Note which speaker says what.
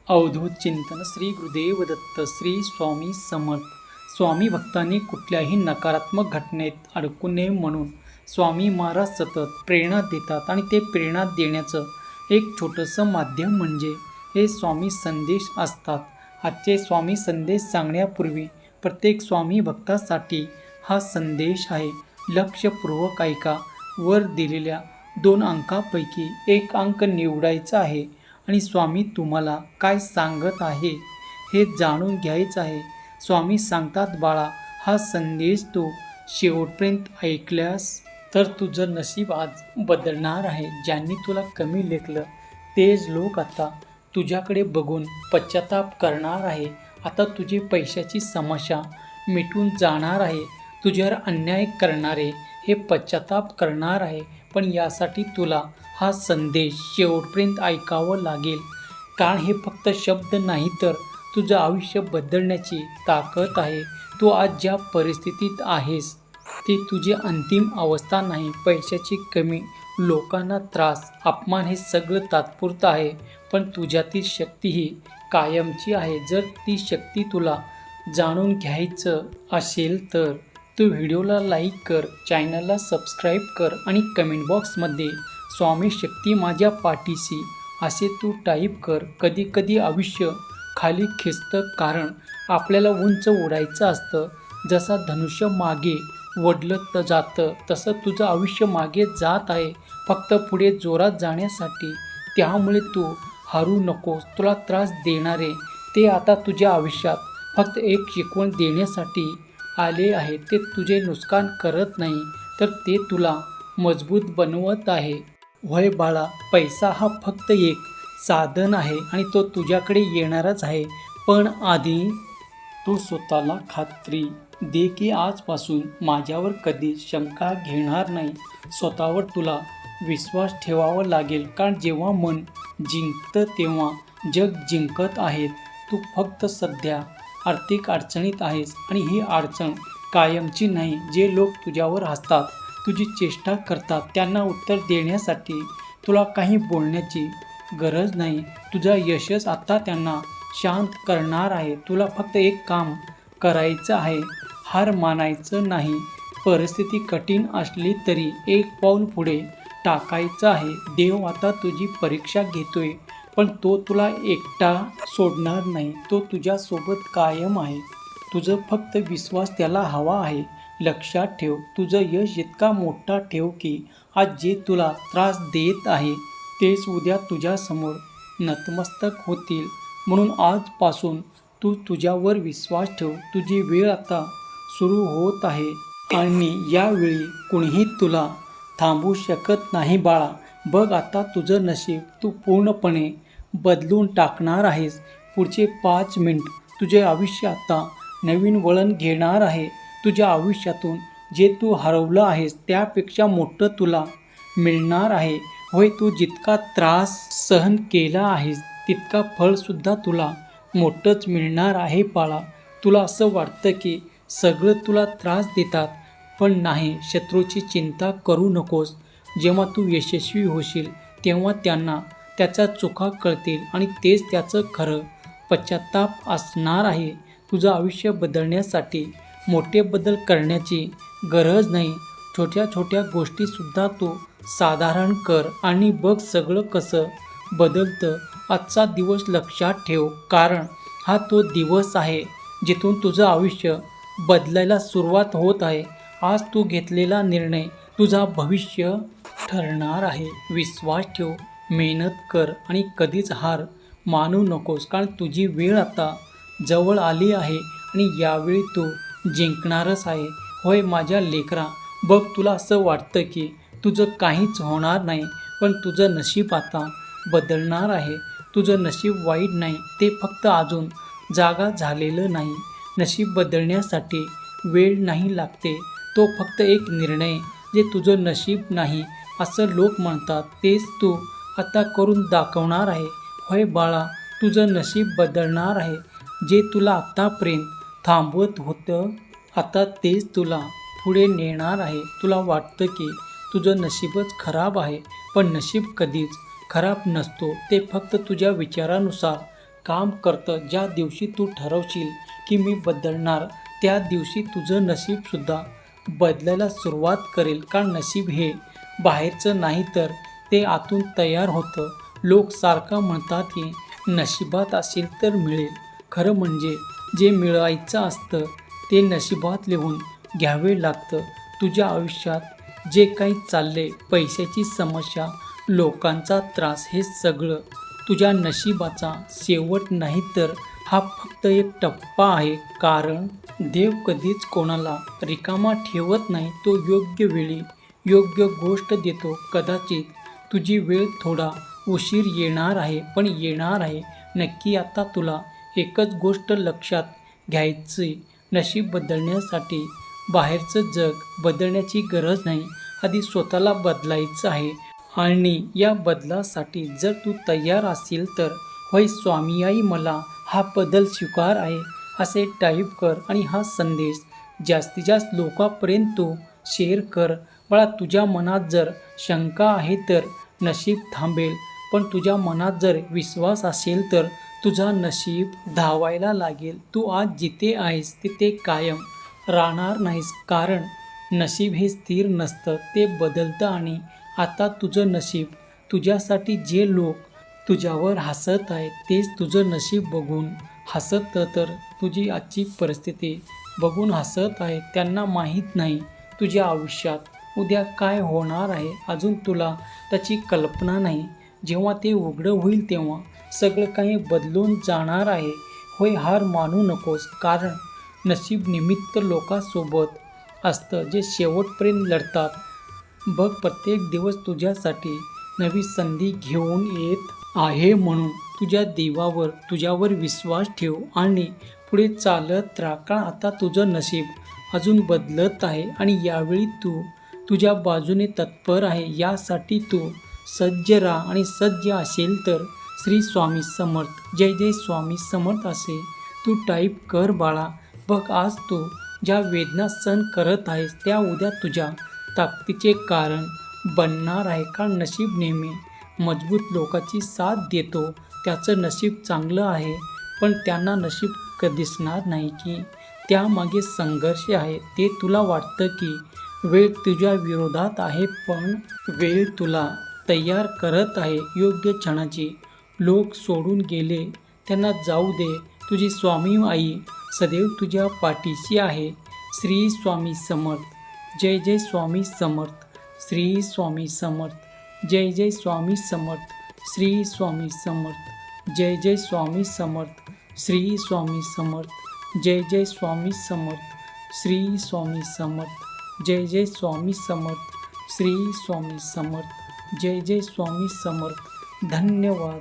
Speaker 1: अवधूत चिंतन श्री गुरुदेव दत्त श्री स्वामी समर्थ. स्वामी भक्तांनी कुठल्याही नकारात्मक घटनेत अडकू नये म्हणून स्वामी महाराज सतत प्रेरणा देतात आणि ते प्रेरणा देण्याचं एक छोटंसं माध्यम म्हणजे हे स्वामी संदेश असतात. आजचे स्वामी संदेश सांगण्यापूर्वी प्रत्येक स्वामी भक्तासाठी हा संदेश आहे. लक्षपूर्वक ऐका. वर दिलेल्या 2 अंकापैकी एक अंक निवडायचा आहे आणि स्वामी तुम्हाला काय सांगत आहे हे जाणून घ्यायचं आहे. स्वामी सांगतात, बाळा, हा संदेश तू शेवटपर्यंत ऐकल्यास तर तुझं नशीब आज बदलणार आहे. ज्यांनी तुला कमी लेखलं तेच लोक आता तुझ्याकडे बघून पश्चाताप करणार आहे. आता तुझी पैशाची समस्या मिटून जाणार आहे. तुझ्यावर अन्याय करणारे हे पश्चाताप करणार आहे. पण यासाठी तुला हा संदेश शेवटपर्यंत ऐकावं लागेल, कारण हे फक्त शब्द नाही तर तुझं आयुष्य बदलण्याची ताकद आहे. तू आज ज्या परिस्थितीत आहेस ती तुझी अंतिम अवस्था नाही. पैशाची कमी, लोकांना त्रास, अपमान हे सगळं तात्पुरतं आहे, पण तुझ्यातील शक्ती ही कायमची आहे. जर ती शक्ती तुला जाणून घ्यायचं असेल तर तू व्हिडिओला लाईक कर, चॅनलला सबस्क्राईब कर आणि कमेंट बॉक्समध्ये स्वामी शक्ती माझ्या पाठीशी असे तू टाईप कर. कधी कधी आयुष्य खाली खेचतं, कारण आपल्याला उंच उडायचं असतं. जसा धनुष्य मागे वढलं जातं तसं तुझं आयुष्य मागे जात आहे, फक्त पुढे जोरात जाण्यासाठी. त्यामुळे तू हरू नकोस. तुला त्रास देणारे ते आता तुझ्या आयुष्यात फक्त एक शिकवण देण्यासाठी आले आहे. ते तुझे नुकसान करत नाही, तर ते तुला मजबूत बनवत आहे. होय बाळा, पैसा हा फक्त एक साधन आहे आणि तो तुझ्याकडे येणारच आहे. पण आधी तू स्वतःला खात्री दे की आजपासून माझ्यावर कधी शंका घेणार नाही. स्वतःवर तुला विश्वास ठेवावा लागेल, कारण जेव्हा मन जिंकतं तेव्हा जग जिंकत आहेत. तू फक्त सध्या आर्थिक अडचणीत आहेस आणि ही अडचण कायमची नाही. जे लोक तुझ्यावर हसतात, तुझी चेष्टा करतात, त्यांना उत्तर देण्यासाठी तुला काही बोलण्याची गरज नाही. तुझा यशच आता त्यांना शांत करणार आहे. तुला फक्त एक काम करायचं आहे, हार मानायचं नाही. परिस्थिती कठीण असली तरी एक पाऊल पुढे टाकायचं आहे. देव आता तुझी परीक्षा घेतोय, पण तो तुला एकटा सोडणार नाही. तो तुझ्यासोबत कायम आहे. तुझं फक्त विश्वास त्याला हवा आहे. लक्षात ठेव, तुझं यश इतका मोठा ठेव की आज जे तुला त्रास देत आहे तेच उद्या तुझ्यासमोर नतमस्तक होतील. म्हणून आजपासून तू तुझ्यावर विश्वास ठेव. तुझी वेळ आता सुरू होत आहे आणि यावेळी कुणीही तुला थांबवू शकत नाही. बाळा, बघ, आता तुझं नशीब तू पूर्णपणे बदलून टाकणार आहेस. पुढचे 5 मिनिट तुझे आयुष्य आता नवीन वळण घेणार आहे. तुझ्या आयुष्यातून जे तू हरवलं आहेस त्यापेक्षा मोठं तुला मिळणार आहे. होय, तू जितका त्रास सहन केला आहेस तितका फळसुद्धा तुला मोठंच मिळणार आहे. बाळा, तुला असं वाटतं की सगळं तुला त्रास देतात, पण नाही. शत्रूची चिंता करू नकोस. जेव्हा तू यशस्वी होशील तेव्हा त्यांना त्याच्या चुका कळतील आणि तेच त्याचं खरं पश्चाताप असणार आहे. तुझं आयुष्य बदलण्यासाठी मोठे बदल करण्याची गरज नाही. छोट्या छोट्या गोष्टीसुद्धा तू साधारण कर आणि बघ सगळं कसं बदलतं. आजचा दिवस लक्षात ठेव, कारण हा तो दिवस आहे जिथून तुझं आयुष्य बदलायला सुरुवात होत आहे. आज तू घेतलेला निर्णय तुझा भविष्य ठरणार आहे. विश्वास ठेव, मेहनत कर आणि कधीच हार मानू नकोस, कारण तुझी वेळ आता जवळ आली आहे आणि यावेळी तू जिंकणारच आहे. होय माझ्या लेकरा, बघ, तुला असं वाटतं की तुझं काहीच होणार नाही, पण तुझं नशीब आता बदलणार आहे. तुझं नशीब वाईट नाही, ते फक्त अजून जागा झालेलं नाही. नशीब बदलण्यासाठी वेळ नाही लागते, तो फक्त एक निर्णय. जे तुझं नशीब नाही असं लोक म्हणतात तेच तू आता करून दाखवणार आहे. होय बाळा, तुझं नशीब बदलणार आहे. जे तुला आत्तापर्यंत थांबवत होतं आता तेच तुला पुढे नेणार आहे. तुला वाटतं की तुझं नशीबच खराब आहे, पण नशीब कधीच खराब नसतो. ते फक्त तुझ्या विचारानुसार काम करतं. ज्या दिवशी तू ठरवशील की मी बदलणार, त्या दिवशी तुझं नशीबसुद्धा बदलायला सुरुवात करेल. कारण नशीब हे बाहेरचं नाही तर ते आतून तयार होतं. लोक सारखं म्हणतात की नशिबात असेल तर मिळेल. खरं म्हणजे जे मिळवायचं असतं ते नशिबात लिहून घ्यावे लागतं. तुझ्या आयुष्यात जे काही चाललंय, पैशाची समस्या, लोकांचा त्रास, हे सगळं तुझ्या नशिबाचा शेवट नाही तर हा फक्त एक टप्पा आहे. कारण देव कधीच कोणाला रिकामा ठेवत नाही. तो योग्य वेळी योग्य गोष्ट देतो. कदाचित तुझी वेळ थोडा उशीर येणार आहे, पण येणार आहे नक्की. आता तुला एकच गोष्ट लक्षात घ्यायची, नशीब बदलण्यासाठी बाहेरचं जग बदलण्याची गरज नाही. आधी स्वतःला बदलायचं आहे. आणि या बदलासाठी जर तू तयार असेल तर होय स्वामी आई मला हा बदल स्वीकार आहे असे टाईप कर आणि हा संदेश जास्तीत जास्त लोकांपर्यंत तू शेअर कर. बाळा, तुझ्या मनात जर शंका आहे तर नशीब थांबेल, पण तुझ्या मनात जर विश्वास असेल तर तुझा नशीब धावायला लागेल. तू आज जिथे आहेस तिथे कायम राहणार नाहीस. कारण नशीब हे स्थिर नसतं, ते बदलतं. आणि आता तुझं नशीब तुझ्यासाठी जे लोक तुझ्यावर हसत आहेत तेच तुझं नशीब बघून हसत, तर तुझी आजची परिस्थिती बघून हसत आहे. त्यांना माहीत नाही तुझ्या आयुष्यात उद्या काय होणार आहे. अजून तुला त्याची कल्पना नाही. जेव्हा ते उघडं होईल तेव्हा सगळं काही बदलून जाणार आहे. होय, हार मानू नकोस. कारण नशीब निमित्त लोकांसोबत असतं जे शेवटपर्यंत लढतात. बघ, प्रत्येक दिवस तुझ्यासाठी नवी संधी घेऊन येत आहे. म्हणून तुझ्या देवावर, तुझ्यावर विश्वास ठेव आणि पुढे चालत राहा. कारण आता तुझं नशीब अजून बदलत आहे आणि यावेळी तू तुझ्या बाजूने तत्पर आहे. यासाठी तू सज्ज राहा. आणि सज्ज असेल तर श्री स्वामी समर्थ, जय जय स्वामी समर्थ असे तू टाईप कर बाळा. बघ, आज तू ज्या वेदना सहन करत आहेस त्या उद्या तुझ्या ताकदीचे कारण बनणार आहे. कारण नशीब नेहमी मजबूत लोकांची साथ देतो. त्याचं नशीब चांगलं आहे, पण त्यांना नशीब दिसणार नाही की त्यामागे संघर्ष आहे. ते तुला वाटतं की वेळ तुझ्या विरोधात आहे, पण वेळ तुला तयार करत आहे योग्य क्षणाची. लोक सोडून गेले त्यांना जाऊ दे. तुझी स्वामी आई सदैव तुझ्या पाठीशी आहे. श्री स्वामी समर्थ, जय जय स्वामी समर्थ. श्री स्वामी समर्थ, जय जय स्वामी समर्थ. श्री स्वामी समर्थ, जय जय स्वामी समर्थ. श्री स्वामी समर्थ, जय जय स्वामी समर्थ. श्री स्वामी समर्थ, जय जय स्वामी समर्थ. श्री स्वामी समर्थ, जय जय स्वामी समर्थ. धन्यवाद.